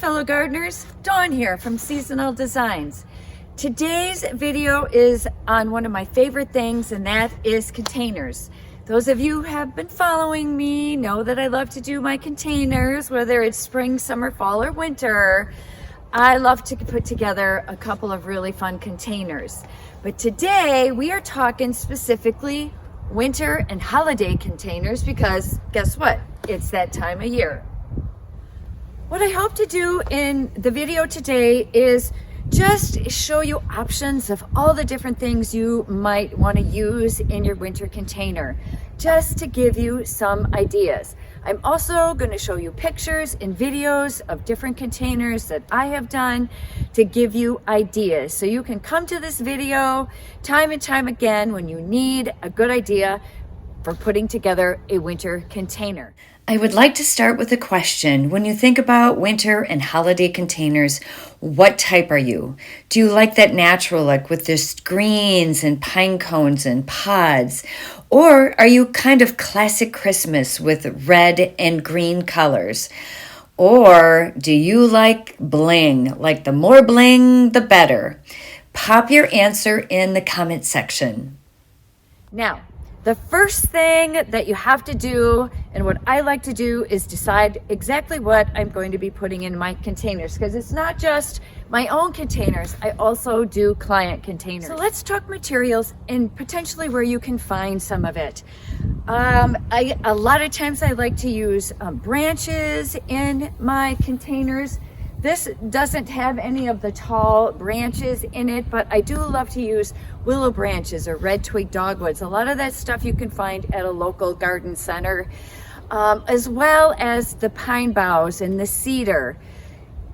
fellow gardeners, Dawn here from Seasonal Designs. Today's video is on one of my favorite things, and that is containers. Those of you who have been following me know that I love to do my containers, whether it's spring, summer, fall, or winter. I love to put together a couple of really fun containers. But today we are talking specifically winter and holiday containers because guess what? It's that time of year. What I hope to do in the video today is just show you options of all the different things you might want to use in your winter container, just to give you some ideas. I'm also going to show you pictures and videos of different containers that I have done to give you ideas. So you can come to this video time and time again when you need a good idea for putting together a winter container. I would like to start with a question. When you think about winter and holiday containers, what type are you? Do you like that natural look with just greens and pine cones and pods? Or are you kind of classic Christmas with red and green colors? Or do you like bling? Like the more bling, the better. Pop your answer in the comment section. Now, the first thing that you have to do, and what I like to do, is decide exactly what I'm going to be putting in my containers, because it's not just my own containers, I also do client containers. So let's talk materials and potentially where you can find some of it. A lot of times I like to use branches in my containers. This doesn't have any of the tall branches in it, but I do love to use willow branches or red twig dogwoods. A lot of that stuff you can find at a local garden center, as well as the pine boughs and the cedar.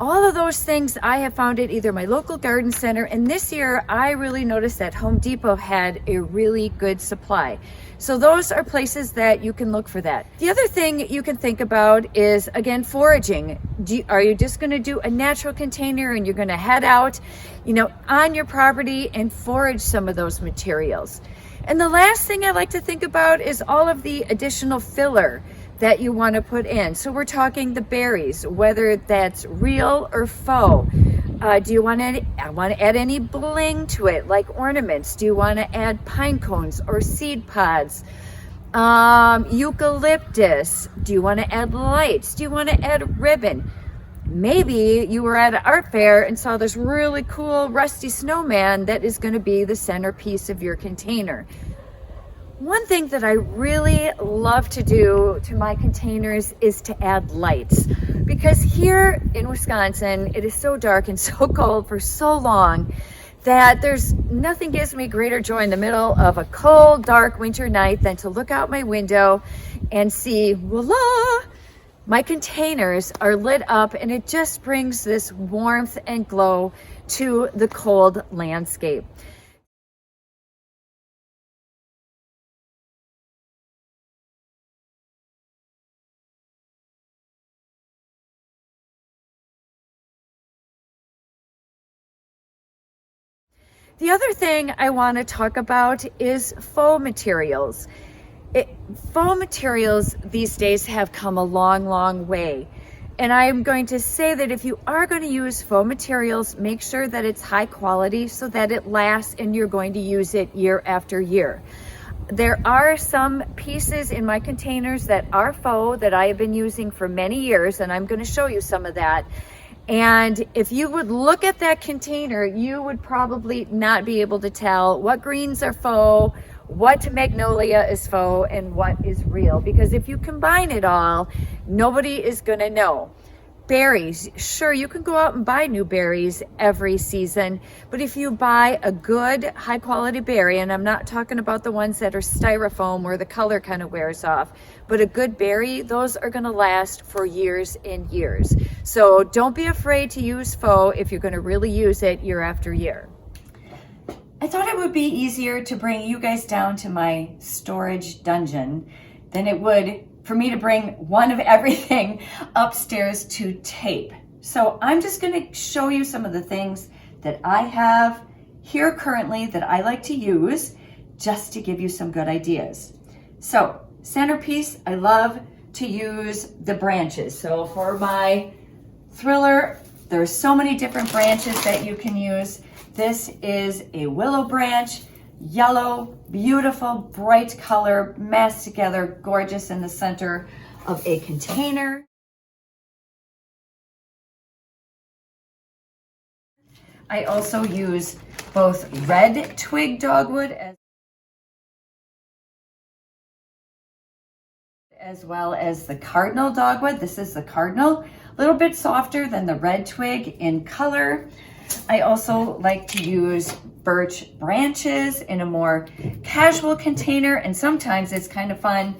All of those things I have found at either my local garden center, and this year I really noticed that Home Depot had a really good supply. So those are places that you can look for that. The other thing you can think about is, again, foraging. Are you just going to do a natural container and you're going to head out, on your property and forage some of those materials? And the last thing I like to think about is all of the additional filler that you want to put in. So we're talking the berries, whether that's real or faux. Do you want to add any bling to it, like ornaments? Do you want to add pine cones or seed pods? Eucalyptus. Do you want to add lights? Do you want to add ribbon? Maybe you were at an art fair and saw this really cool rusty snowman that is going to be the centerpiece of your container. One thing that I really love to do to my containers is to add lights, because here in Wisconsin, it is so dark and so cold for so long that there's nothing gives me greater joy in the middle of a cold, dark winter night than to look out my window and see, voila, my containers are lit up, and it just brings this warmth and glow to the cold landscape. The other thing I want to talk about is faux materials. Faux materials these days have come a long, long way. And I'm going to say that if you are going to use faux materials, make sure that it's high quality so that it lasts and you're going to use it year after year. There are some pieces in my containers that are faux that I have been using for many years, and I'm going to show you some of that. And if you would look at that container, you would probably not be able to tell what greens are faux, what magnolia is faux, and what is real. Because if you combine it all, nobody is going to know. Berries, sure, you can go out and buy new berries every season, but if you buy a good high quality berry, and I'm not talking about the ones that are styrofoam where the color kind of wears off, but a good berry, those are going to last for years and years. So don't be afraid to use faux if you're going to really use it year after year. I thought it would be easier to bring you guys down to my storage dungeon than it would for me to bring one of everything upstairs to tape. So I'm just going to show you some of the things that I have here currently that I like to use, just to give you some good ideas. So centerpiece, I love to use the branches. So for my Thriller, there's so many different branches that you can use. This is a willow branch, yellow, beautiful, bright color, massed together, gorgeous in the center of a container. I also use both red twig dogwood as well as the Cardinal dogwood. This is the Cardinal, a little bit softer than the red twig in color. I also like to use birch branches in a more casual container, and sometimes it's kind of fun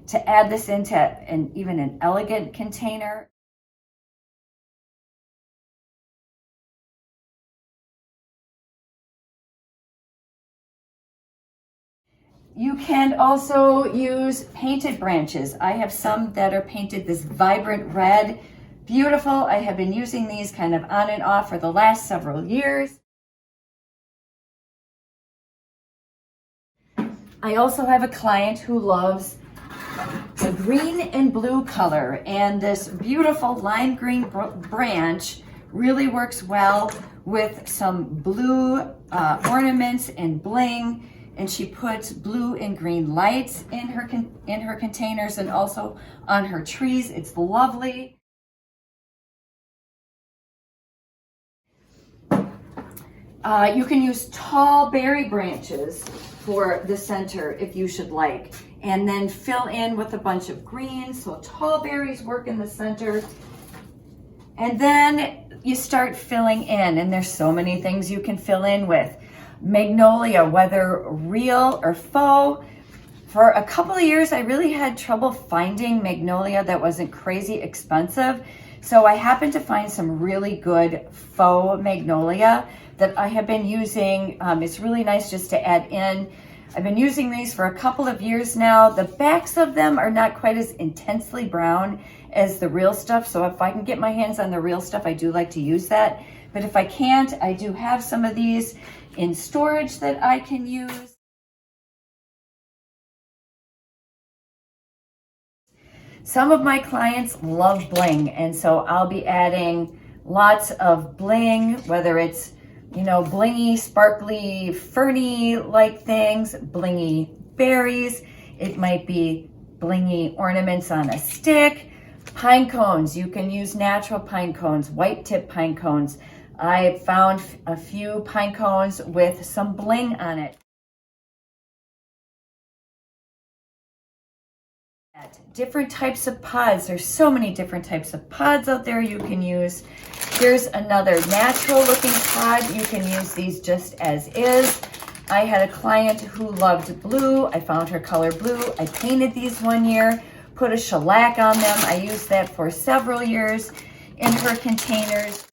to add this into even an elegant container. You can also use painted branches. I have some that are painted this vibrant red. Beautiful. I have been using these kind of on and off for the last several years. I also have a client who loves the green and blue color, and this beautiful lime green branch really works well with some blue ornaments and bling. And she puts blue and green lights in her containers and also on her trees. It's lovely. You can use tall berry branches for the center if you should like, and then fill in with a bunch of greens. So tall berries work in the center. And then you start filling in, and there's so many things you can fill in with. Magnolia, whether real or faux. For a couple of years, I really had trouble finding magnolia that wasn't crazy expensive. So I happened to find some really good faux magnolia that I have been using. It's really nice just to add in. I've been using these for a couple of years now. The backs of them are not quite as intensely brown as the real stuff. So if I can get my hands on the real stuff, I do like to use that. But if I can't, I do have some of these in storage that I can use. Some of my clients love bling, and so I'll be adding lots of bling, whether it's, blingy, sparkly, ferny like things, blingy berries. It might be blingy ornaments on a stick. Pine cones, you can use natural pine cones, white tip pine cones. I found a few pine cones with some bling on it. Different types of pods. There's so many different types of pods out there you can use. Here's another natural looking pod. You can use these just as is. I had a client who loved blue. I found her color blue. I painted these one year, put a shellac on them. I used that for several years in her containers.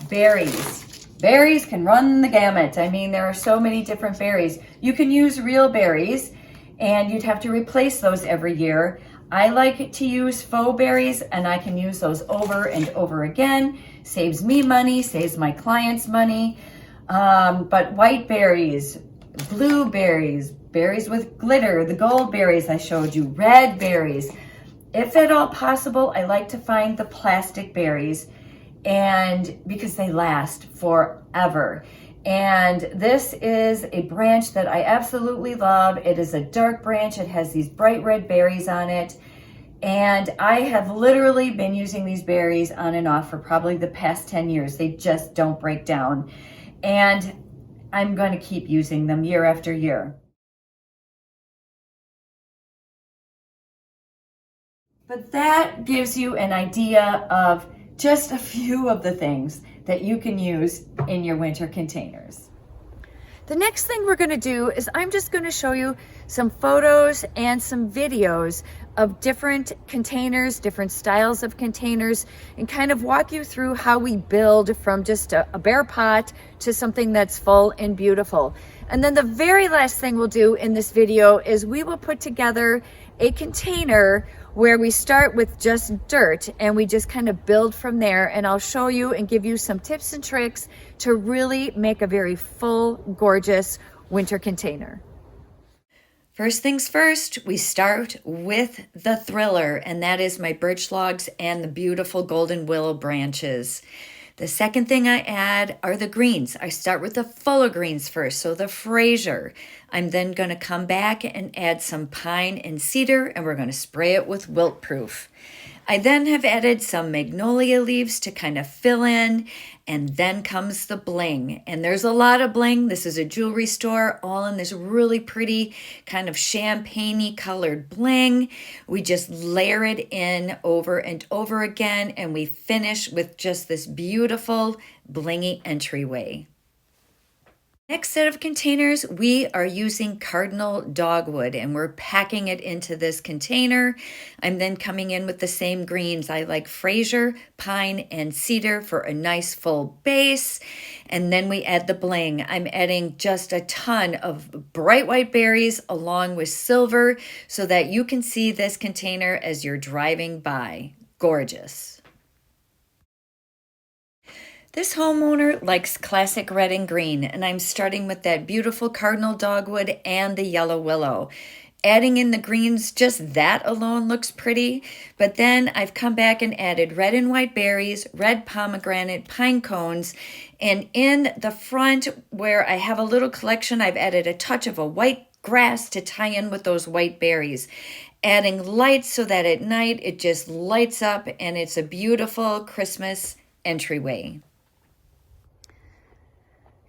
Berries. Berries can run the gamut. I mean, there are so many different berries. You can use real berries, and you'd have to replace those every year. I like to use faux berries, and I can use those over and over again. Saves me money, saves my clients money. But white berries, blue berries, berries with glitter, the gold berries I showed you, red berries. If at all possible, I like to find the plastic berries, and because they last forever. And this is a branch that I absolutely love. It is a dark branch. It has these bright red berries on it. And I have literally been using these berries on and off for probably the past 10 years. They just don't break down. And I'm going to keep using them year after year. But that gives you an idea of just a few of the things that you can use in your winter containers. The next thing we're going to do is I'm just going to show you some photos and some videos of different containers, different styles of containers, and kind of walk you through how we build from just a bare pot to something that's full and beautiful. And then the very last thing we'll do in this video is we will put together a container where we start with just dirt and we just kind of build from there, and I'll show you and give you some tips and tricks to really make a very full, gorgeous winter container. First things first, we start with the thriller, and that is my birch logs and the beautiful golden willow branches. The second thing I add are the greens. I start with the fuller greens first, so the Frazier. I'm then going to come back and add some pine and cedar, and we're going to spray it with wilt proof. I then have added some magnolia leaves to kind of fill in, and then comes the bling. And there's a lot of bling. This is a jewelry store, all in this really pretty kind of champagne-y colored bling. We just layer it in over and over again, and we finish with just this beautiful blingy entryway. Next set of containers, we are using Cardinal Dogwood, and we're packing it into this container. I'm then coming in with the same greens. I like Frazier, pine, and cedar for a nice full base. And then we add the bling. I'm adding just a ton of bright white berries along with silver so that you can see this container as you're driving by. Gorgeous. This homeowner likes classic red and green, and I'm starting with that beautiful Cardinal Dogwood and the yellow willow. Adding in the greens, just that alone looks pretty, but then I've come back and added red and white berries, red pomegranate, pine cones, and in the front where I have a little collection, I've added a touch of a white grass to tie in with those white berries. Adding lights so that at night it just lights up and it's a beautiful Christmas entryway.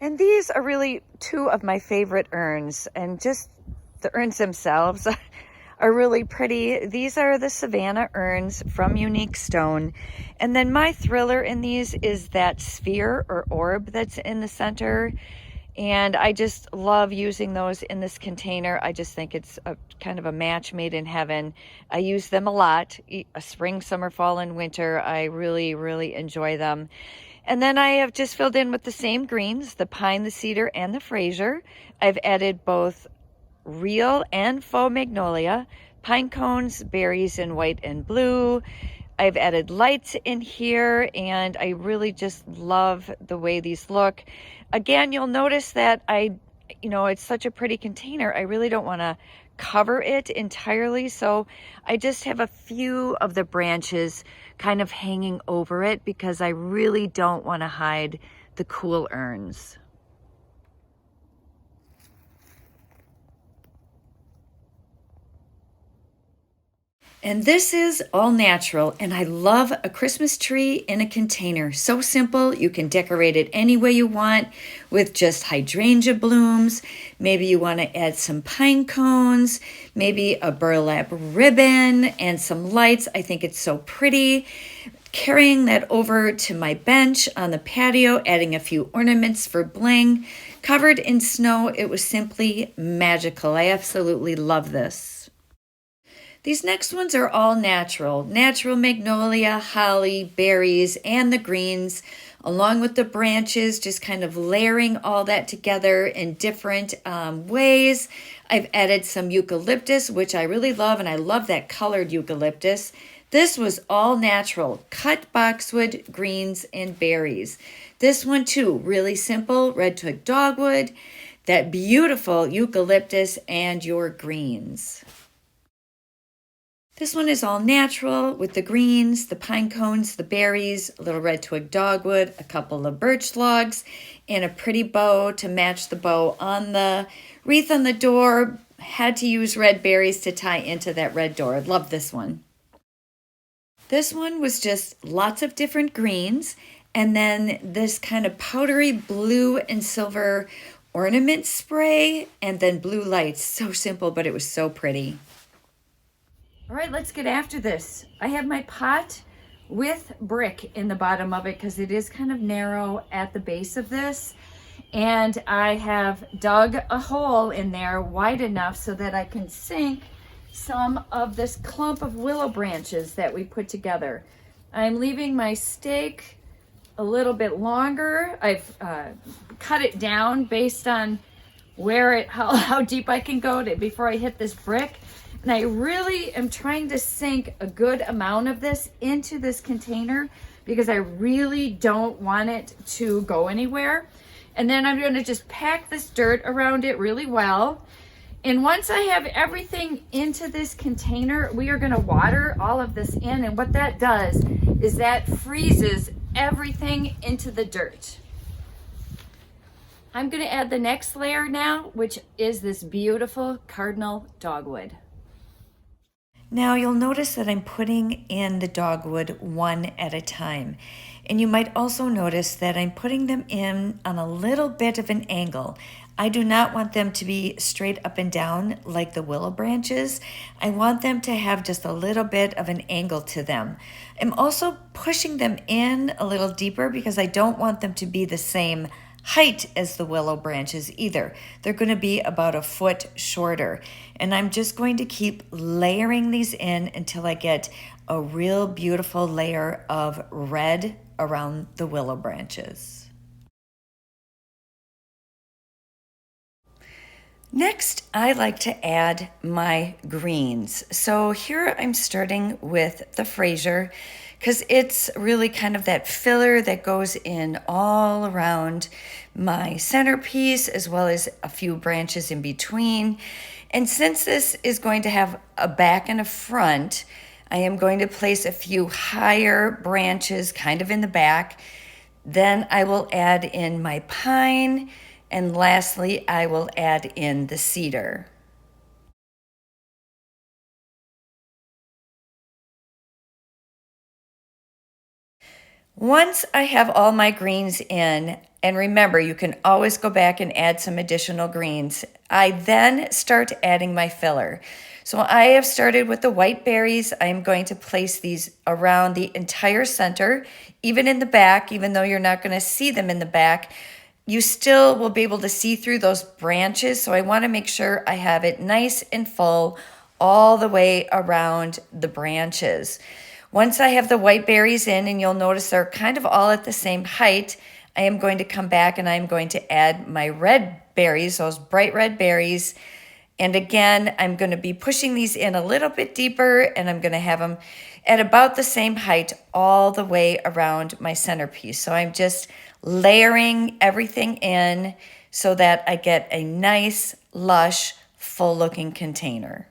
And these are really two of my favorite urns, and just the urns themselves are really pretty. These are the Savannah urns from Unique Stone. And then my thriller in these is that sphere or orb that's in the center. And I just love using those in this container. I just think it's a kind of a match made in heaven. I use them a lot, spring, summer, fall, and winter. I really, really enjoy them. And then I have just filled in with the same greens, the pine, the cedar, and the Frazier. I've added both real and faux magnolia, pine cones, berries in white and blue. I've added lights in here, and I really just love the way these look. Again, you'll notice that it's such a pretty container. I really don't want to cover it entirely, so I just have a few of the branches kind of hanging over it because I really don't want to hide the cool urns. And this is all natural, and I love a Christmas tree in a container. So simple, you can decorate it any way you want with just hydrangea blooms. Maybe you want to add some pine cones, maybe a burlap ribbon and some lights. I think it's so pretty. Carrying that over to my bench on the patio, adding a few ornaments for bling. Covered in snow, it was simply magical. I absolutely love this. These next ones are all natural. Natural magnolia, holly, berries, and the greens, along with the branches, just kind of layering all that together in different ways. I've added some eucalyptus, which I really love, and I love that colored eucalyptus. This was all natural, cut boxwood, greens, and berries. This one too, really simple, red twig dogwood, that beautiful eucalyptus, and your greens. This one is all natural with the greens, the pine cones, the berries, a little red twig dogwood, a couple of birch logs, and a pretty bow to match the bow on the wreath on the door. Had to use red berries to tie into that red door. Love this one. This one was just lots of different greens, and then this kind of powdery blue and silver ornament spray, and then blue lights. So simple, but it was so pretty. All right, let's get after this. I have my pot with brick in the bottom of it because it is kind of narrow at the base of this. And I have dug a hole in there wide enough so that I can sink some of this clump of willow branches that we put together. I'm leaving my stake a little bit longer. I've cut it down based on how deep I can go before I hit this brick. And I really am trying to sink a good amount of this into this container because I really don't want it to go anywhere. And then I'm going to just pack this dirt around it really well. And once I have everything into this container, we are gonna water all of this in, and what that does is that freezes everything into the dirt. I'm gonna add the next layer now, which is this beautiful Cardinal dogwood. Now you'll notice that I'm putting in the dogwood one at a time. And you might also notice that I'm putting them in on a little bit of an angle. I do not want them to be straight up and down like the willow branches. I want them to have just a little bit of an angle to them. I'm also pushing them in a little deeper because I don't want them to be the same height as the willow branches either. They're going to be about a foot shorter. And I'm just going to keep layering these in until I get a real beautiful layer of red around the willow branches. Next, I like to add my greens. So here I'm starting with the Frazier because it's really kind of that filler that goes in all around my centerpiece as well as a few branches in between. And since this is going to have a back and a front, I am going to place a few higher branches kind of in the back. Then I will add in my pine, and lastly, I will add in the cedar. Once I have all my greens in, and remember, you can always go back and add some additional greens, I then start adding my filler. So I have started with the white berries. I'm going to place these around the entire center, even in the back, even though you're not going to see them in the back. You still will be able to see through those branches. So I want to make sure I have it nice and full all the way around the branches. Once I have the white berries in, and you'll notice they're kind of all at the same height, I am going to come back and I'm going to add my red berries, those bright red berries. And again, I'm going to be pushing these in a little bit deeper, and I'm going to have them at about the same height all the way around my centerpiece. So I'm just layering everything in so that I get a nice, lush, full-looking container.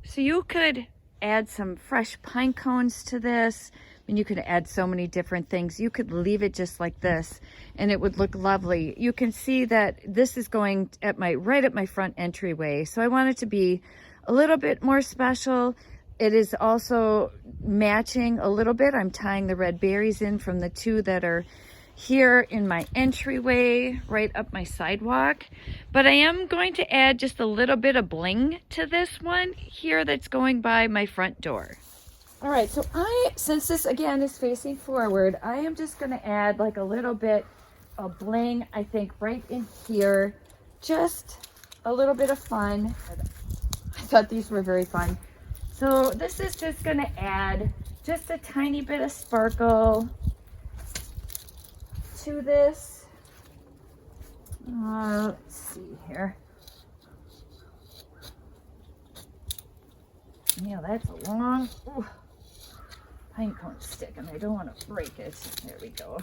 So you could add some fresh pine cones to this. I mean, you could add so many different things. You could leave it just like this and it would look lovely. You can see that this is going at right at my front entryway. So I want it to be a little bit more special. It is also matching a little bit. I'm tying the red berries in from the two that are here in my entryway, right up my sidewalk. But I am going to add just a little bit of bling to this one here that's going by my front door. All right, so since this again is facing forward, I am just gonna add like a little bit of bling, I think right in here, just a little bit of fun. I thought these were very fun. So this is just gonna add just a tiny bit of sparkle to this. Let's see here. Yeah, that's a long pine cone stick, and I don't want to break it. There we go.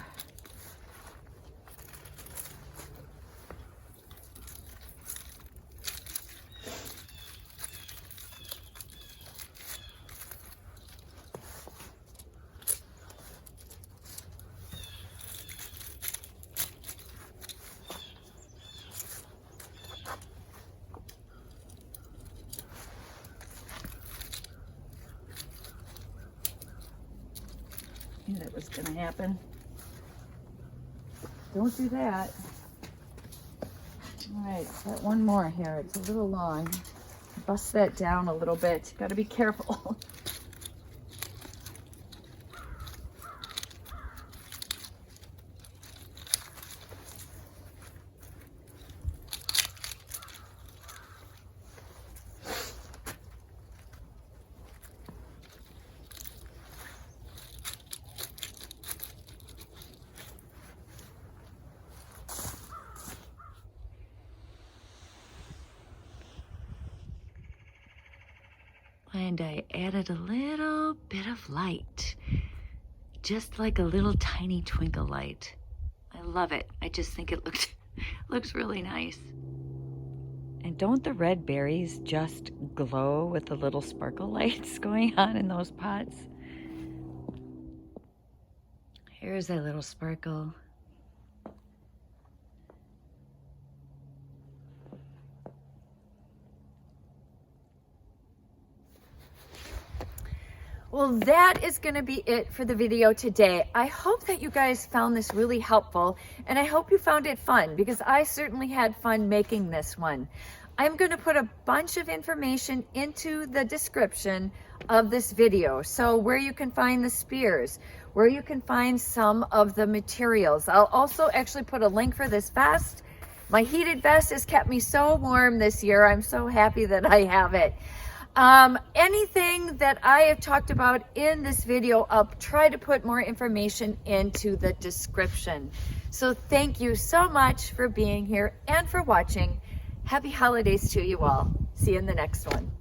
Knew that was going to happen. Don't do that. All right, got one more here. It's a little long. Bust that down a little bit. Got to be careful. And I added a little bit of light, just like a little tiny twinkle light. I love it. I just think it looks really nice. And don't the red berries just glow with the little sparkle lights going on in those pots? Here's a little sparkle. Well, that is going to be it for the video today. I hope that you guys found this really helpful, and I hope you found it fun, because I certainly had fun making this one. I'm going to put a bunch of information into the description of this video. So where you can find the spears, where you can find some of the materials. I'll also actually put a link for this vest. My heated vest has kept me so warm this year. I'm so happy that I have it. Anything that I have talked about in this video, I'll try to put more information into the description. So thank you so much for being here and for watching. Happy holidays to you all. See you in the next one.